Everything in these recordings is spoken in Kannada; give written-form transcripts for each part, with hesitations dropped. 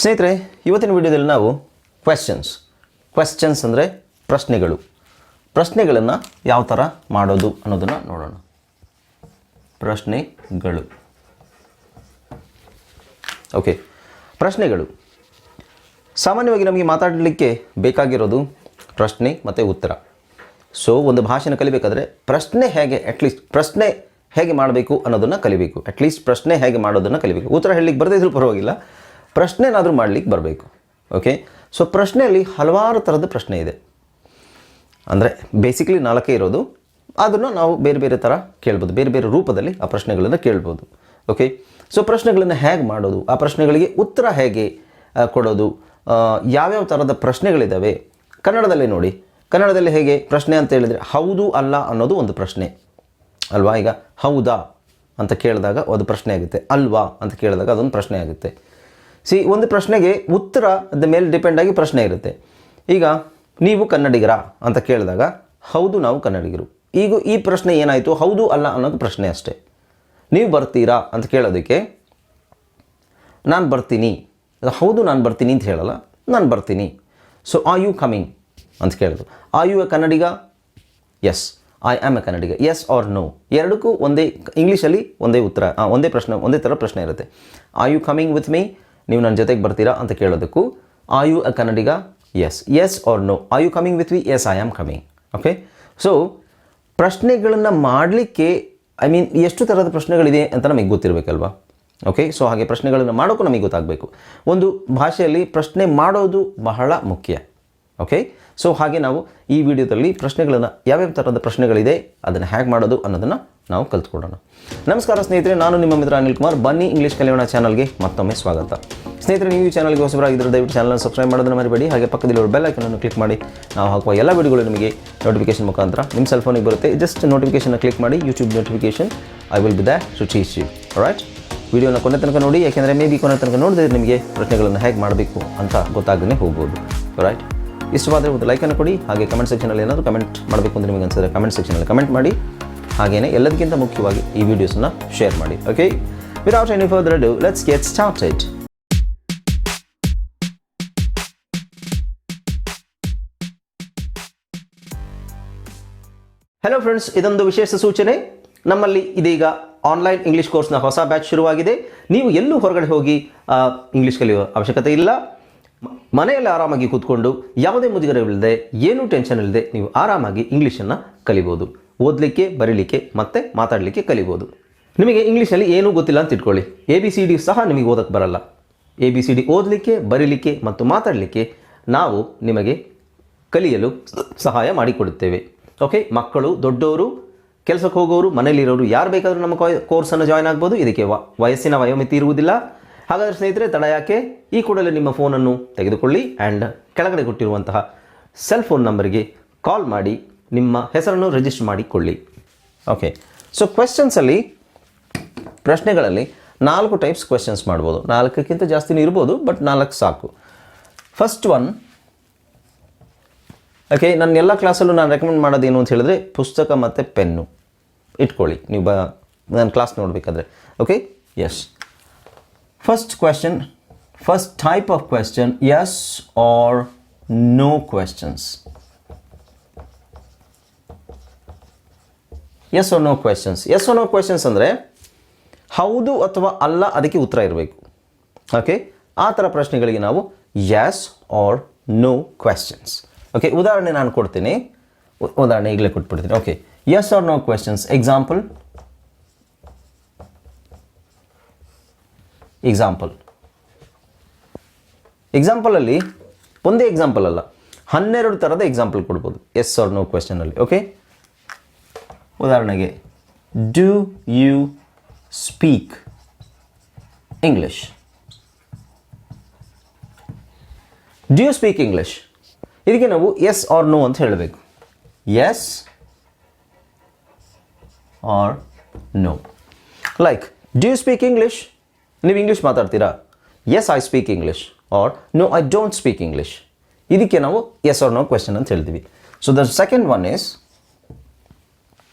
ಸ್ನೇಹಿತರೆ, ಇವತ್ತಿನ ವಿಡಿಯೋದಲ್ಲಿ ನಾವು ಕ್ವೆಶ್ಚನ್ಸ್ ಅಂದರೆ ಪ್ರಶ್ನೆಗಳನ್ನು ಯಾವ ಥರ ಮಾಡೋದು ಅನ್ನೋದನ್ನು ನೋಡೋಣ. ಪ್ರಶ್ನೆಗಳು. ಓಕೆ, ಪ್ರಶ್ನೆಗಳು ಸಾಮಾನ್ಯವಾಗಿ ನಮಗೆ ಮಾತಾಡಲಿಕ್ಕೆ ಬೇಕಾಗಿರೋದು ಪ್ರಶ್ನೆ ಮತ್ತು ಉತ್ತರ. ಸೊ ಒಂದು ಭಾಷೆನ ಕಲಿಬೇಕಾದ್ರೆ ಪ್ರಶ್ನೆ ಹೇಗೆ ಮಾಡಬೇಕು ಅನ್ನೋದನ್ನು ಕಲಿಬೇಕು. ಪ್ರಶ್ನೆ ಹೇಗೆ ಮಾಡೋದನ್ನು ಕಲಿಬೇಕು. ಉತ್ತರ ಹೇಳಲಿಕ್ಕೆ ಬರದೇ ಇದ್ರೂ ಪರವಾಗಿಲ್ಲ, ಪ್ರಶ್ನೆನಾದರೂ ಮಾಡಲಿಕ್ಕೆ ಬರಬೇಕು. ಓಕೆ, ಸೊ ಪ್ರಶ್ನೆಯಲ್ಲಿ ಹಲವಾರು ಥರದ ಪ್ರಶ್ನೆ ಇದೆ. ಅಂದರೆ ಬೇಸಿಕಲಿ 4 ಇರೋದು, ಅದನ್ನು ನಾವು ಬೇರೆ ಬೇರೆ ಥರ ಕೇಳ್ಬೋದು, ಬೇರೆ ಬೇರೆ ರೂಪದಲ್ಲಿ ಆ ಪ್ರಶ್ನೆಗಳನ್ನು ಕೇಳ್ಬೋದು. ಓಕೆ, ಸೊ ಪ್ರಶ್ನೆಗಳನ್ನು ಹೇಗೆ ಮಾಡೋದು, ಆ ಪ್ರಶ್ನೆಗಳಿಗೆ ಉತ್ತರ ಹೇಗೆ ಕೊಡೋದು, ಯಾವ್ಯಾವ ಥರದ ಪ್ರಶ್ನೆಗಳಿದ್ದಾವೆ. ಕನ್ನಡದಲ್ಲಿ ನೋಡಿ, ಕನ್ನಡದಲ್ಲಿ ಹೇಗೆ ಪ್ರಶ್ನೆ ಅಂತ ಹೇಳಿದರೆ ಹೌದು ಅಲ್ಲ ಅನ್ನೋದು ಒಂದು ಪ್ರಶ್ನೆ ಅಲ್ವಾ. ಈಗ ಹೌದಾ ಅಂತ ಕೇಳಿದಾಗ ಅದು ಪ್ರಶ್ನೆ ಆಗುತ್ತೆ, ಅಲ್ವಾ ಅಂತ ಕೇಳಿದಾಗ ಅದೊಂದು ಪ್ರಶ್ನೆ ಆಗುತ್ತೆ. ಒಂದು ಪ್ರಶ್ನೆಗೆ ಉತ್ತರದ ಮೇಲೆ ಡಿಪೆಂಡ್ ಆಗಿ ಪ್ರಶ್ನೆ ಇರುತ್ತೆ. ಈಗ ನೀವು ಕನ್ನಡಿಗರಾ ಅಂತ ಕೇಳಿದಾಗ ಹೌದು, ನಾವು ಕನ್ನಡಿಗರು. ಈಗ ಈ ಪ್ರಶ್ನೆ ಏನಾಯಿತು, ಹೌದು ಅಲ್ಲ ಅನ್ನೋದು ಪ್ರಶ್ನೆ ಅಷ್ಟೇ. ನೀವು ಬರ್ತೀರಾ ಅಂತ ಕೇಳೋದಕ್ಕೆ ನಾನು ಬರ್ತೀನಿ, ಹೌದು ನಾನು ಬರ್ತೀನಿ ಅಂತ ಹೇಳಲ್ಲ, ನಾನು ಬರ್ತೀನಿ. ಸೊ ಆರ್ ಯು ಕಮಿಂಗ್ ಅಂತ ಕೇಳೋದು. Are you a Kannadiga? Yes, I am a Kannadiga. Yes or no, ಎರಡಕ್ಕೂ ಒಂದೇ, ಇಂಗ್ಲೀಷಲ್ಲಿ ಒಂದೇ ಉತ್ತರ, ಒಂದೇ ಪ್ರಶ್ನೆ, ಒಂದೇ ಥರ ಪ್ರಶ್ನೆ ಇರುತ್ತೆ. Are you coming with me, ನೀವು ನನ್ನ ಜೊತೆಗೆ ಬರ್ತೀರಾ ಅಂತ ಕೇಳೋದಕ್ಕೂ are you a Kannadiga? Yes, yes or no. Are you coming with me? Yes, I am coming. Okay, so ಪ್ರಶ್ನೆಗಳನ್ನು ಮಾಡಲಿಕ್ಕೆ ಎಷ್ಟು ಥರದ ಪ್ರಶ್ನೆಗಳಿದೆ ಅಂತ ನಮಗೆ ಗೊತ್ತಿರಬೇಕಲ್ವಾ. ಓಕೆ, ಸೊ ಹಾಗೆ ಪ್ರಶ್ನೆಗಳನ್ನು ಮಾಡೋಕ್ಕೂ ನಮಗೆ ಗೊತ್ತಾಗಬೇಕು. ಒಂದು ಭಾಷೆಯಲ್ಲಿ ಪ್ರಶ್ನೆ ಮಾಡೋದು ಬಹಳ ಮುಖ್ಯ. ಓಕೆ, ಸೊ ಹಾಗೆ ನಾವು ಈ ವಿಡಿಯೋದಲ್ಲಿ ಪ್ರಶ್ನೆಗಳನ್ನು ಯಾವ್ಯಾವ ಥರದ ಪ್ರಶ್ನೆಗಳಿದೆ ಅದನ್ನು ಹೇಗೆ ಮಾಡೋದು ಅನ್ನೋದನ್ನು ನಾವು ಕಲ್ತ್ಕೊಳ್ಳೋಣ. ನಮಸ್ಕಾರ ಸ್ನೇಹಿತರೆ, ನಾನು ನಿಮ್ಮ ಮಿತ್ರ ಅನಿಲ್ಕುಮಾರ್. ಬನ್ನಿ ಇಂಗ್ಲೀಷ್ ಕಲಿಯೋಣ ಚಾನಲ್ಗೆ ಮತ್ತೊಮ್ಮೆ ಸ್ವಾಗತ. ಸ್ನೇಹಿತರೆ, ನೀವು ಈ ಚಾನಲ್ಗೆ ಹೊಸಬರಾಗಿದ್ದರೆ ದಯವಿಟ್ಟು ಚಾನಲ್ನ ಸಬ್ಸ್ಕ್ರೈಬ್ ಮಾಡೋದನ್ನು ಮರಿಬೇಡಿ. ಹಾಗೆ ಪಕ್ಕದಲ್ಲಿರೋ ಬೆಲ್ ಐಕನನ್ನು ಕ್ಲಿಕ್ ಮಾಡಿ. ನಾವು ಹಾಕುವ ಎಲ್ಲ ವಿಡಿಯೋಗಳು ನಿಮಗೆ ನೋಟಿಫಿಕೇಶನ್ ಮುಖಾಂತರ ನಿಮ್ಮ ಸೆಲ್ ಫೋನಿಗೆ ಬರುತ್ತೆ. ಜಸ್ಟ್ ನೋಟಿಫಿಕೇಶನ್ನ ಕ್ಲಿಕ್ ಮಾಡಿ, YouTube notification. I will be there to teach you. Right, ವಿಡಿಯೋನ ಕೊನೆ ತನಕ ನೋಡಿ, ಯಾಕೆಂದರೆ ಮೇ ಬಿ ಕೊನೆ ತನಕ ನೋಡಿದ್ರೆ ನಿಮಗೆ ಪ್ರಶ್ನೆಗಳನ್ನು ಹೇಗೆ ಮಾಡಬೇಕು ಅಂತ ಗೊತ್ತಾಗದೇ ಹೋಗ್ಬೋದು. ರೈಟ್, ಇಷ್ಟವಾದರೆ ಒಂದು ಲೈಕನ್ನು ಕೊಡಿ. ಹಾಗೆ ಕಮೆಂಟ್ ಸೆಕ್ಷನಲ್ಲಿ ಏನಾದರೂ ಕಮೆಂಟ್ ಮಾಡಬೇಕು ಅಂತ ನಿಮಗೆ ಅನಿಸಿದ್ರೆ ಕಮೆಂಟ್ ಸೆಕ್ಷನಲ್ಲಿ ಕಮೆಂಟ್ ಮಾಡಿ. ಹಾಗೆಯೇ ಎಲ್ಲದಕ್ಕಿಂತ ಮುಖ್ಯವಾಗಿ ಈ ವಿಡಿಯೋಸನ್ನು ಶೇರ್ ಮಾಡಿ. Okay, without any further ado, let's get started. Hello friends, ಇದೊಂದು ವಿಶೇಷ ಸೂಚನೆ. ನಮ್ಮಲ್ಲಿ ಇದೀಗ ಆನ್ಲೈನ್ ಇಂಗ್ಲೀಷ್ ಕೋರ್ಸ್ನ ಹೊಸ ಬ್ಯಾಚ್ ಶುರುವಾಗಿದೆ. ನೀವು ಎಲ್ಲೂ ಹೊರಗಡೆ ಹೋಗಿ ಇಂಗ್ಲೀಷ್ ಕಲಿಯುವ ಅವಶ್ಯಕತೆ ಇಲ್ಲ. ಮನೆಯಲ್ಲಿ ಆರಾಮಾಗಿ ಕೂತ್ಕೊಂಡು ಯಾವುದೇ ಮುಜುಗರವಿಲ್ಲದೆ, ಏನೂ ಟೆನ್ಷನ್ ಇಲ್ಲದೆ ನೀವು ಆರಾಮಾಗಿ ಇಂಗ್ಲೀಷನ್ನು ಕಲಿಬೋದು. ಓದಲಿಕ್ಕೆ, ಬರೀಲಿಕ್ಕೆ ಮತ್ತು ಮಾತಾಡಲಿಕ್ಕೆ ಕಲಿಬೋದು. ನಿಮಗೆ ಇಂಗ್ಲೀಷಲ್ಲಿ ಏನೂ ಗೊತ್ತಿಲ್ಲ ಅಂತ ಇಟ್ಕೊಳ್ಳಿ, ABCD ಸಹ ನಿಮಗೆ ಓದಕ್ಕೆ ಬರಲ್ಲ. ABCD ಓದಲಿಕ್ಕೆ, ಬರೀಲಿಕ್ಕೆ ಮತ್ತು ಮಾತಾಡಲಿಕ್ಕೆ ನಾವು ನಿಮಗೆ ಕಲಿಯಲು ಸಹಾಯ ಮಾಡಿಕೊಡುತ್ತೇವೆ. ಓಕೆ, ಮಕ್ಕಳು, ದೊಡ್ಡವರು, ಕೆಲಸಕ್ಕೆ ಹೋಗೋರು, ಮನೆಯಲ್ಲಿರೋರು ಯಾರು ಬೇಕಾದರೂ ನಮ್ಮ ಕೋರ್ಸನ್ನು ಜಾಯ್ನ್ ಆಗ್ಬೋದು. ಇದಕ್ಕೆ ವಯಸ್ಸಿನ ವಯೋಮಿತಿ ಇರುವುದಿಲ್ಲ. ಹಾಗಾದರೆ ಸ್ನೇಹಿತರೆ, ತಡ ಯಾಕೆ, ಈ ಕೂಡಲೇ ನಿಮ್ಮ ಫೋನನ್ನು ತೆಗೆದುಕೊಳ್ಳಿ ಆ್ಯಂಡ್ ಕೆಳಗಡೆ ಕೊಟ್ಟಿರುವಂತಹ ಸೆಲ್ ಫೋನ್ ನಂಬರಿಗೆ ಕಾಲ್ ಮಾಡಿ ನಿಮ್ಮ ಹೆಸರನ್ನು ರಿಜಿಸ್ಟರ್ ಮಾಡಿಕೊಳ್ಳಿ. ಓಕೆ, ಸೊ ಕ್ವೆಶ್ಚನ್ಸಲ್ಲಿ, ಪ್ರಶ್ನೆಗಳಲ್ಲಿ 4 ಟೈಪ್ಸ್ ಕ್ವೆಶ್ಚನ್ಸ್ ಮಾಡ್ಬೋದು. 4ಕ್ಕಿಂತ ಜಾಸ್ತಿನೂ ಇರ್ಬೋದು, ಬಟ್ 4 ಸಾಕು. ಫಸ್ಟ್ ಒನ್, ಓಕೆ, ನನ್ನ ಎಲ್ಲ ಕ್ಲಾಸಲ್ಲೂ ನಾನು ರೆಕಮೆಂಡ್ ಮಾಡೋದೇನು ಅಂತ ಹೇಳಿದ್ರೆ ಪುಸ್ತಕ ಮತ್ತು ಪೆನ್ನು ಇಟ್ಕೊಳ್ಳಿ ನೀವು ನನ್ನ ಕ್ಲಾಸ್ ನೋಡಬೇಕಾದ್ರೆ. Okay, yes. First question, first type of question, yes or no questions. Yes or no questions. Yes or no questions ಅಂದರೆ ಹೌದು ಅಥವಾ ಅಲ್ಲ, ಅದಕ್ಕೆ ಉತ್ತರ ಇರಬೇಕು. ಓಕೆ, ಆ ಥರ ಪ್ರಶ್ನೆಗಳಿಗೆ ನಾವು yes or no questions. Okay, ಉದಾಹರಣೆ ನಾನು ಕೊಡ್ತೀನಿ. ಉದಾಹರಣೆ ಈಗಲೇ ಕೊಟ್ಬಿಡ್ತೀನಿ. Okay, yes or no questions. ಎಕ್ಸಾಂಪಲಲ್ಲಿ ಒಂದೇ ಎಕ್ಸಾಂಪಲ್ ಅಲ್ಲ, 12 ಥರದ ಎಕ್ಸಾಂಪಲ್ ಕೊಡ್ಬೋದು ಎಸ್ ಆರ್ ನೋ ಕ್ವೆಶ್ಚನಲ್ಲಿ. ಓಕೆ, ಉದಾಹರಣೆಗೆ, do you speak English? Do you speak English? ಇದಕ್ಕೆ ನಾವು ಎಸ್ ಆರ್ ನೋ ಅಂತ ಹೇಳಬೇಕು. Yes or no. Like, do you speak English? ನೀವು ಇಂಗ್ಲೀಷ್ ಮಾತಾಡ್ತೀರಾ? Yes, I speak English. Or no, I don't speak English. ಇದಕ್ಕೆ ನಾವು ಎಸ್ ಆರ್ ನೋ ಕ್ವೆಶ್ಚನ್ ಅಂತ ಹೇಳ್ತೀವಿ. So the second one is,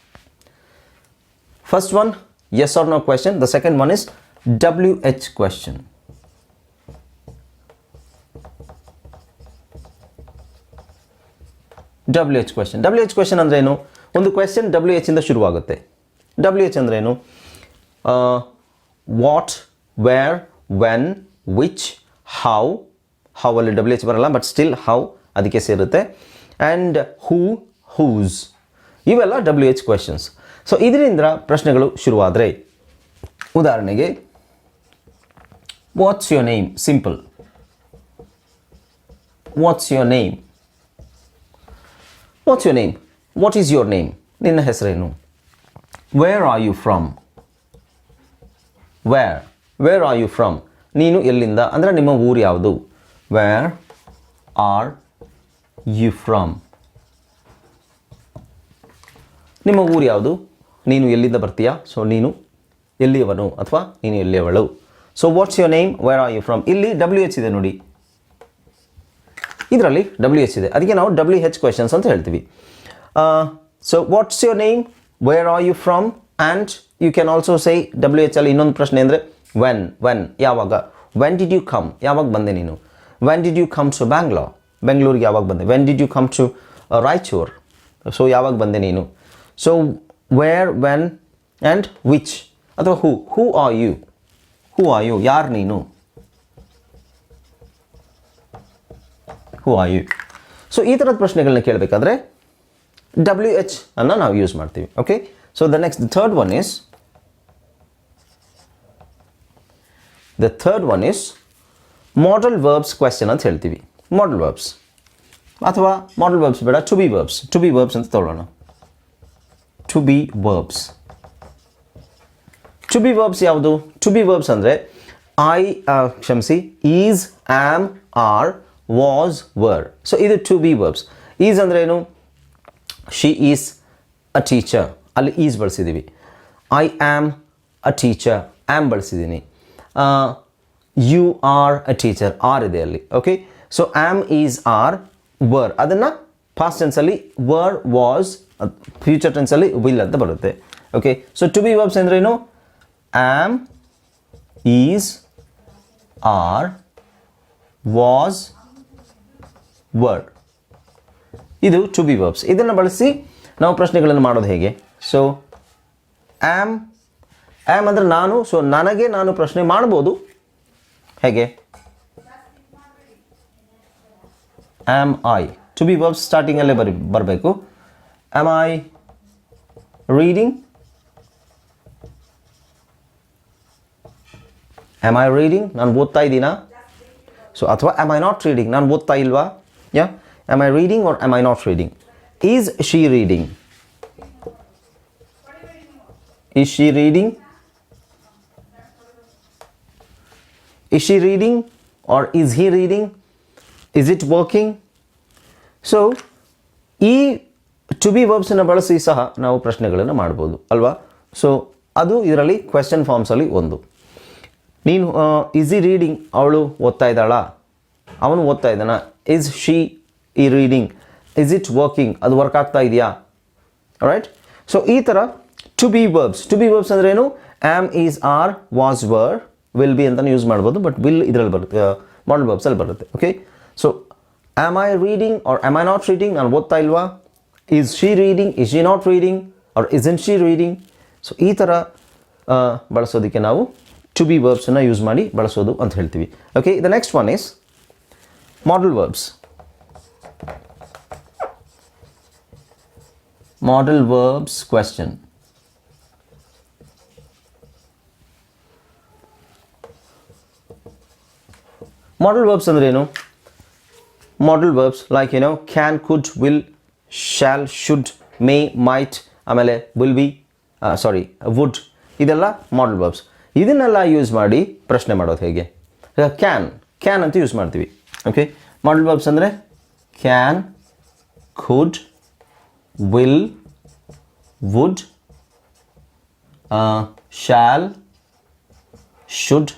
first one yes or no question. The second one is WH question. W H question. W H question ಅಂದ್ರೇನು? ಒಂದು ಕ್ವೆಶನ್ ಡಬ್ಲ್ಯೂ ಎಚ್ ಇಂದ ಶುರುವಾಗುತ್ತೆ. ಡಬ್ಲ್ಯೂ ಎಚ್ ಅಂದ್ರೇನು? What, where, when, which, how. How ಅಲ್ಲಿ ಡಬ್ಲ್ಯೂ ಎಚ್ ಬರಲ್ಲ, ಬಟ್ ಸ್ಟಿಲ್ ಹೌ ಅದಕ್ಕೆ ಸೇರುತ್ತೆ. ಆ್ಯಂಡ್ ಹೂ, ಹೂಸ್, ಇವೆಲ್ಲ ಡಬ್ಲ್ಯೂ ಎಚ್ ಕ್ವೆಶನ್ಸ್. ಸೊ ಇದರಿಂದ ಪ್ರಶ್ನೆಗಳು ಶುರುವಾದರೆ, ಉದಾಹರಣೆಗೆ what's your name? Simple. What's your name? What's your name? What is your name? ನಿನ್ನ ಹೆಸರೇನು? Where are you from? Where are you from? ನೀನು ಎಲ್ಲಿಂದ ಅಂದರೆ ನಿಮ್ಮ ಊರು ಯಾವುದು? Where are you from? ನಿಮ್ಮ ಊರು ಯಾವುದು? ನೀನು ಎಲ್ಲಿಂದ ಬರ್ತೀಯಾ? ಸೊ ನೀನು ಎಲ್ಲಿಯವನು ಅಥವಾ ನೀನು ಎಲ್ಲಿಯವಳು? So what's your name, where are you from? ಇಲ್ಲಿ ಡಬ್ಲ್ಯೂ ಎಚ್ ಇದೆ ನೋಡಿ, ಇದರಲ್ಲಿ ಡಬ್ಲ್ಯೂ ಎಚ್ ಇದೆ, ಅದಕ್ಕೆ ನಾವು ಡಬ್ಲ್ಯೂ ಎಚ್ ಕ್ವೆಶನ್ಸ್ ಅಂತ ಹೇಳ್ತೀವಿ. So what's your name, where are you from, and you can also say W H ಅಲ್ಲಿ ಇನ್ನೊಂದು ಪ್ರಶ್ನೆ ಅಂದರೆ ವೆನ್, ಯಾವಾಗ? When did you come? ಯಾವಾಗ ಬಂದೆ ನೀನು? When did you come to Bangalore? ಬೆಂಗಳೂರಿಗೆ ಯಾವಾಗ ಬಂದೆ? When did you come to Raichur? So ಯಾವಾಗ ಬಂದೆ ನೀನು? So where, when and which ಅಥವಾ who are you? Who are you? ಯಾರು ನೀನು? ಹೂ ಆರ್ ಯು? ಸೊ ಈ ಥರದ ಪ್ರಶ್ನೆಗಳನ್ನ ಕೇಳಬೇಕಾದ್ರೆ ಡಬ್ಲ್ಯೂ ಎಚ್ ಅನ್ನು ನಾವು ಯೂಸ್ ಮಾಡ್ತೀವಿ. Okay, so the third one is modal verbs question ಅಂತ ಹೇಳ್ತೀವಿ. ಮಾಡಲ್ ವರ್ಬ್ಸ್ ಅಥವಾ ಮಾಡಲ್ ವರ್ಬ್ಸ್ ಬೇಡ, ಟು ಬಿ ವರ್ಬ್ಸ್ ಅಂತ ತಗೊಳ್ಳೋಣ. ಟು ಬಿ ವರ್ಬ್ಸ್ ಯಾವುದು? ಟು ಬಿ ವರ್ಬ್ಸ್ ಅಂದರೆ is, am, are, was, were. So ಇದು ಟು ಬಿ ವರ್ಬ್ಸ್. ಈಸ್ ಅಂದರೆ ಏನು? ಶಿ ಈಸ್ ಅ ಟೀಚರ್, ಅಲ್ಲಿ ಈಸ್ ಬಳಸಿದ್ದೀವಿ. I am a teacher, am ಬಳಸಿದ್ದೀನಿ. You are a teacher, are ಇದೆ ಅಲ್ಲಿ. Okay, so am, is, are, were ಅದನ್ನು ಪಾಸ್ಟ್ ಟೆನ್ಸಲ್ಲಿ ವರ್, ವಾಸ್, ಫ್ಯೂಚರ್ ಟೆನ್ಸಲ್ಲಿ ವಿಲ್ ಅಂತ ಬರುತ್ತೆ. Okay, so to be verbs ಅಂದ್ರೇನು? Am, is, R, was, were. ಇದು ಟು ಬಿ ವರ್ಬ್ಸ್. ಇದನ್ನು ಬಳಸಿ ನಾವು ಪ್ರಶ್ನೆಗಳನ್ನು ಮಾಡೋದು ಹೇಗೆ? ಸೊ ಆಮ್ ಅಂದರೆ ನಾನು. ಸೊ ನನಗೆ ನಾನು ಪ್ರಶ್ನೆ ಮಾಡ್ಬೋದು. ಹೇಗೆ? Am I. To be verbs ಸ್ಟಾರ್ಟಿಂಗಲ್ಲೇ ಬರಬೇಕು. Am I reading? Am I reading? ನಾನು ಓದ್ತಾ ಇದ್ದೀನಾ? ಸೊ ಅಥವಾ ಆಮ್ ಐ ನಾಟ್ ರೀಡಿಂಗ್? ನಾನು ಓದ್ತಾ ಇಲ್ವಾ? Yeah, am I reading or am I not reading? Is she reading? Is she reading? Is she reading or is he reading? Is it working? So ಈ ಟು ಬಿ ವರ್ಬ್ಸನ್ನು ಬಳಸಿ ಸಹ ನಾವು ಪ್ರಶ್ನೆಗಳನ್ನು ಮಾಡ್ಬೋದು ಅಲ್ವಾ? ಸೊ ಅದು ಇದರಲ್ಲಿ ಕ್ವೆಶ್ಚನ್ ಫಾರ್ಮ್ಸಲ್ಲಿ ಒಂದು. ನೀನು ಈಸ್ ಈ ರೀಡಿಂಗ್? ಅವಳು ಓದ್ತಾ ಇದ್ದಾಳಾ? ಅವನು ಓದ್ತಾ ಇದ್ದಾನಾ? ಈಸ್ ಶಿ ಈ ರೀಡಿಂಗ್? Is it working? ಅದು ವರ್ಕ್ ಆಗ್ತಾ ಇದೆಯಾ? ರೈಟ್. ಸೊ ಈ ಥರ ಟು ಬಿ ವರ್ಬ್ಸ್ ಅಂದ್ರೇನು? Am, is, R, was, will, be ಬಿ ಅಂತಲೂ ಯೂಸ್ ಮಾಡ್ಬೋದು, ಬಟ್ ವಿಲ್ ಇದರಲ್ಲಿ ಬರುತ್ತೆ, ಮಾಡಲ್ ವರ್ಬ್ಸಲ್ಲಿ ಬರುತ್ತೆ. Okay, so am I reading or am I not reading? ನಾನು ಓದ್ತಾ ಇಲ್ವಾ? Is she reading? Is she not reading? Or isn't she reading? So ಈ ಥರ ಬಳಸೋದಕ್ಕೆ ನಾವು ಟು ಬಿ ವರ್ಬ್ಸನ್ನು ಯೂಸ್ ಮಾಡಿ ಬಳಸೋದು ಅಂತ ಹೇಳ್ತೀವಿ. Okay, the next one is modal verbs. Modal verbs question. Modal verbs ಅಂದ್ರೆ ಏನು? Modal verbs like can, could, will, shall, should, may, might, ಆಮೇಲೆ ವಿಲ್ ಬಿ, ವುಡ್, ಇದೆಲ್ಲ ಮಾಡಲ್ ವರ್ಬ್ಸ್. ಇದನ್ನೆಲ್ಲ ಯೂಸ್ ಮಾಡಿ ಪ್ರಶ್ನೆ ಮಾಡೋದು ಹೇಗೆ? ಕ್ಯಾನ್ ಅಂತ ಯೂಸ್ ಮಾಡ್ತೀವಿ. ಓಕೆ, ಮಾಡಲ್ ವರ್ಬ್ಸ್ ಅಂದರೆ can, could, will, would, shall, should,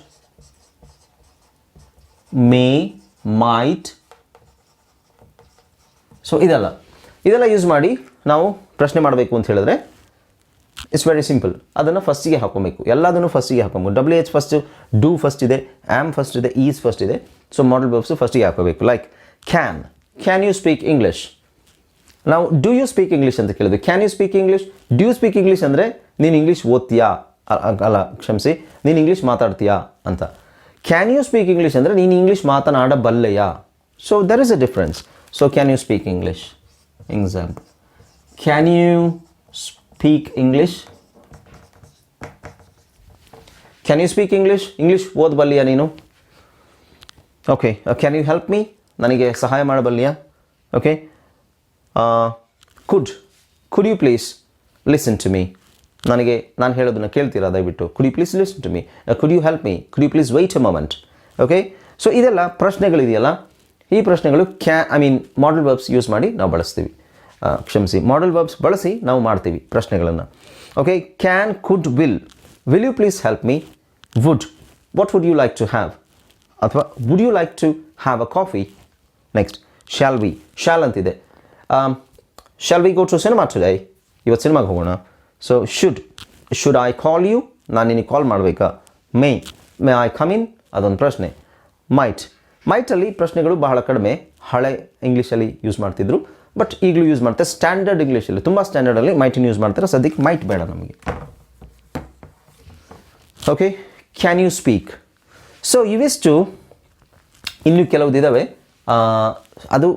may, might. So ಇದೆಲ್ಲ ಯೂಸ್ ಮಾಡಿ ನಾವು ಪ್ರಶ್ನೆ ಮಾಡಬೇಕು ಅಂತ ಹೇಳಿದ್ರೆ ಇಟ್ಸ್ ವೆರಿ ಸಿಂಪಲ್. ಅದನ್ನು ಫಸ್ಟಿಗೆ ಹಾಕೊಬೇಕು, ಎಲ್ಲದನ್ನು ಫಸ್ಟಿಗೆ ಹಾಕೊಬೇಕು. W H first, do first ಇದೆ, ಆಮ್ ಫಸ್ಟ್ ಇದೆ, ಈಸ್ ಫಸ್ಟ್ ಇದೆ. ಸೊ ಮಾಡಲ್ ವರ್ಬ್ಸ್ ಫಸ್ಟಿಗೆ ಹಾಕೋಬೇಕು. Like can you speak English? ನಾವು ಡು ಯು ಸ್ಪೀಕ್ ಇಂಗ್ಲೀಷ್ ಅಂತ ಕೇಳಿದ್ವಿ. Can you speak English? Do you speak English ಅಂದರೆ ನೀನು ಇಂಗ್ಲೀಷ್ ಓದ್ತೀಯಾ, ಅಲ್ಲ ಕ್ಷಮಿಸಿ, ನೀನು ಇಂಗ್ಲೀಷ್ ಮಾತಾಡ್ತೀಯಾ ಅಂತ. ಕ್ಯಾನ್ ಯು ಸ್ಪೀಕ್ ಇಂಗ್ಲೀಷ್ ಅಂದರೆ ನೀನು ಇಂಗ್ಲೀಷ್ ಮಾತನಾಡಬಲ್ಲೆಯಾ. So there is a difference. So can you speak English? Example, can you speak English? Can you speak English? English ಓದಬಲ್ಲಿಯಾ ನೀನು? Okay. Can you help me? ನನಗೆ ಸಹಾಯ ಮಾಡಬಲ್ಲಿಯಾ? Okay. Could you please listen to me? ನನಗೆ ನಾನು ಹೇಳೋದನ್ನು ಕೇಳ್ತೀರಾ ದಯವಿಟ್ಟು? Could you please listen to me? Could you help me? Could you please wait a moment? Okay. So ಇದೆಲ್ಲ ಪ್ರಶ್ನೆಗಳಿದೆಯಲ್ಲ, ಈ ಪ್ರಶ್ನೆಗಳು ಮಾಡಲ್ ವರ್ಬ್ಸ್ ಯೂಸ್ ಮಾಡಿ ನಾವು ಬಳಸ್ತೀವಿ. ಕ್ಷಮಿಸಿ, ಮಾಡಲ್ ವರ್ಬ್ಸ್ ಬಳಸಿ ನಾವು ಮಾಡ್ತೀವಿ ಪ್ರಶ್ನೆಗಳನ್ನು. Okay. Can, could, will you please help me? Would, what would you like to have? ಅಥವಾ would you like to have a coffee? Next, shall we, shall ಅಂತಿದೆ. Shall we go to cinema today? ಇವತ್ತು ಸಿನಿಮಾಗೆ ಹೋಗೋಣ. So should I call you? ನಾನು ನಿನಗೆ ಕಾಲ್ ಮಾಡಬೇಕಾ? May I come in? ಅದೊಂದು ಪ್ರಶ್ನೆ. ಮೈಟಲ್ಲಿ ಪ್ರಶ್ನೆಗಳು ಬಹಳ ಕಡಿಮೆ, ಹಳೆ ಇಂಗ್ಲೀಷಲ್ಲಿ ಯೂಸ್ ಮಾಡ್ತಿದ್ರು, ಬಟ್ ಈಗಲೂ ಯೂಸ್ ಮಾಡ್ತಾರೆ. ಸ್ಟ್ಯಾಂಡರ್ಡ್ ಇಂಗ್ಲೀಷಲ್ಲಿ, ತುಂಬ ಸ್ಟ್ಯಾಂಡರ್ಡಲ್ಲಿ ಮೈಟನ್ನು ಯೂಸ್ ಮಾಡ್ತಾರೆ. ಸದ್ಯಕ್ಕೆ ಮೈಟ್ ಬೇಡ ನಮಗೆ. Okay. Can you speak? So ಇವಿಷ್ಟು, ಇನ್ನೂ ಕೆಲವುದಿದ್ದಾವೆ, ಅದು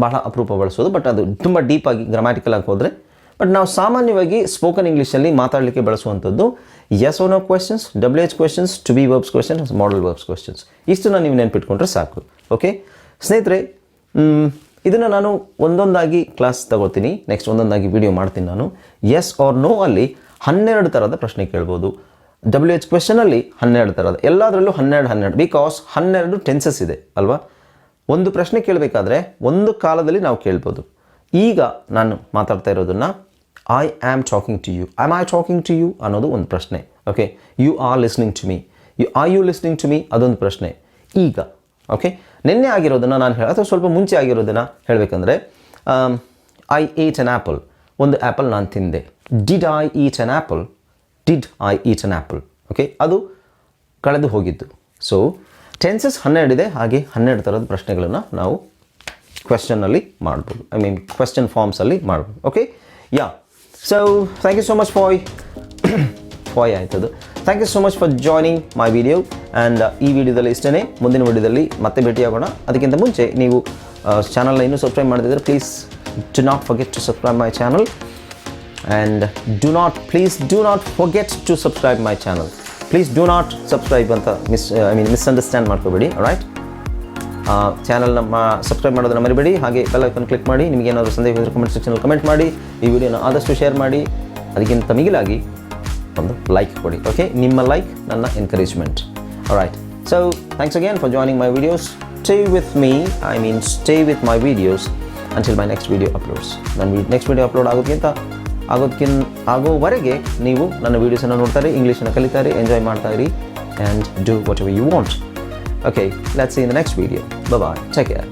ಬಹಳ ಅಪರೂಪ ಬಳಸೋದು, ಬಟ್ ಅದು ತುಂಬ ಡೀಪಾಗಿ ಗ್ರಾಮ್ಯಾಟಿಕಲ್ ಆಗಿ ಹೋದರೆ. ಬಟ್ ನಾವು ಸಾಮಾನ್ಯವಾಗಿ ಸ್ಪೋಕನ್ ಇಂಗ್ಲೀಷಲ್ಲಿ ಮಾತಾಡಲಿಕ್ಕೆ ಬಳಸುವಂಥದ್ದು yes or no questions, WH questions, to be verbs questions, modal verbs questions. ಇಷ್ಟನ್ನು ನೀವು ನೆನ್ಪಿಟ್ಕೊಂಡ್ರೆ ಸಾಕು. ಓಕೆ ಸ್ನೇಹಿತರೆ, ಇದನ್ನು ನಾನು ಒಂದೊಂದಾಗಿ ಕ್ಲಾಸ್ ತಗೋತೀನಿ, ನೆಕ್ಸ್ಟ್ ಒಂದೊಂದಾಗಿ ವಿಡಿಯೋ ಮಾಡ್ತೀನಿ ನಾನು. ಎಸ್ ಆರ್ ನೋ ಅಲ್ಲಿ 12 ಥರದ ಪ್ರಶ್ನೆ ಕೇಳ್ಬೋದು. WH ಕ್ವೆಶನಲ್ಲಿ 12 ಥರದ, ಎಲ್ಲದರಲ್ಲೂ 12 ಬಿಕಾಸ್ 12 ಟೆನ್ಸಸ್ ಇದೆ ಅಲ್ವಾ. ಒಂದು ಪ್ರಶ್ನೆ ಕೇಳಬೇಕಾದ್ರೆ ಒಂದು ಕಾಲದಲ್ಲಿ ನಾವು ಕೇಳ್ಬೋದು. ಈಗ ನಾನು ಮಾತಾಡ್ತಾ ಇರೋದನ್ನು I am talking to you, am I talking to you ಅನ್ನೋದು ಒಂದು ಪ್ರಶ್ನೆ. Okay. You are listening to me, are you listening to me ಅದೊಂದು ಪ್ರಶ್ನೆ. ಈಗ ಓಕೆ, ನಿನ್ನೆ ಆಗಿರೋದನ್ನು ನಾನು ಅಥವಾ ಸ್ವಲ್ಪ ಮುಂಚೆ ಆಗಿರೋದನ್ನು ಹೇಳಬೇಕಂದ್ರೆ, ಐ ಏಟ್ ಅನ್ ಆ್ಯಪಲ್, ಒಂದು ಆ್ಯಪಲ್ ನಾನು ತಿಂದೆ. Did I eat an apple? Did I eat an apple? Okay, ಅದು ಕಳೆದು ಹೋಗಿದ್ದು. ಸೊ ಟೆನ್ಸಸ್ 12 ಇದೆ, ಹಾಗೆ 12 ಥರದ ಪ್ರಶ್ನೆಗಳನ್ನು ನಾವು ಕ್ವೆಶ್ಚನ್ನಲ್ಲಿ ಮಾಡ್ಬೋದು, ಕ್ವೆಶ್ಚನ್ ಫಾರ್ಮ್ಸಲ್ಲಿ ಮಾಡ್ಬೋದು. Okay, yeah. So thank you so much ಆಯ್ತದು. Thank you so much for joining my video. And ಈ ವಿಡಿಯೋದಲ್ಲಿ ಇಷ್ಟೇ, ಮುಂದಿನ ವಿಡಿಯೋದಲ್ಲಿ ಮತ್ತೆ ಭೇಟಿಯಾಗೋಣ. ಅದಕ್ಕಿಂತ ಮುಂಚೆ ನೀವು ಚಾನಲ್ನ ಇನ್ನೂ ಸಬ್ಸ್ಕ್ರೈಬ್ ಮಾಡಿದ್ರೆ please do not forget to subscribe my channel. And do not forget to subscribe my channel. Please do not subscribe ಅಂತ misunderstand ಮಾಡ್ಕೋಬೇಡಿ. ರೈಟ್, ಚಾನಲ್ನ ಸಬ್ಸ್ಕ್ರೈಬ್ ಮಾಡೋದನ್ನು ಮರಿಬೇಡಿ. ಹಾಗೆ ಬೆಲ್ ಐಕಾನ್ ಕ್ಲಿಕ್ ಮಾಡಿ. ನಿಮಗೆ ಏನಾದರೂ ಸಂದೇಹ ಇದ್ದರೆ ಕಮೆಂಟ್ ಸೆಕ್ಷನಲ್ಲಿ ಕಮೆಂಟ್ ಮಾಡಿ. ಈ ವಿಡಿಯೋನ ಆದಷ್ಟು ಶೇರ್ ಮಾಡಿ. ಅದಕ್ಕಿಂತ ಮಿಗಿಲಾಗಿ ಒಂದು ಲೈಕ್ ಕೊಡಿ. ಓಕೆ, ನಿಮ್ಮ ಲೈಕ್ ನನ್ನ encouragement. Right, so thanks again for joining my videos. Stay with me, stay with my videos until my next video uploads. ನನ್ನ ನೆಕ್ಸ್ಟ್ ವಿಡಿಯೋ ಅಪ್ಲೋಡ್ ಆಗೋವರೆಗೆ ನೀವು ನನ್ನ ವೀಡಿಯೋಸನ್ನು ನೋಡ್ತಾರೆ, ಇಂಗ್ಲೀಷನ್ನು ಕಲಿತಾರೆ, ಎಂಜಾಯ್ ಮಾಡ್ತಾ ಇರಿ, and do whatever you want. Okay, let's see in the next video. Bye, take care.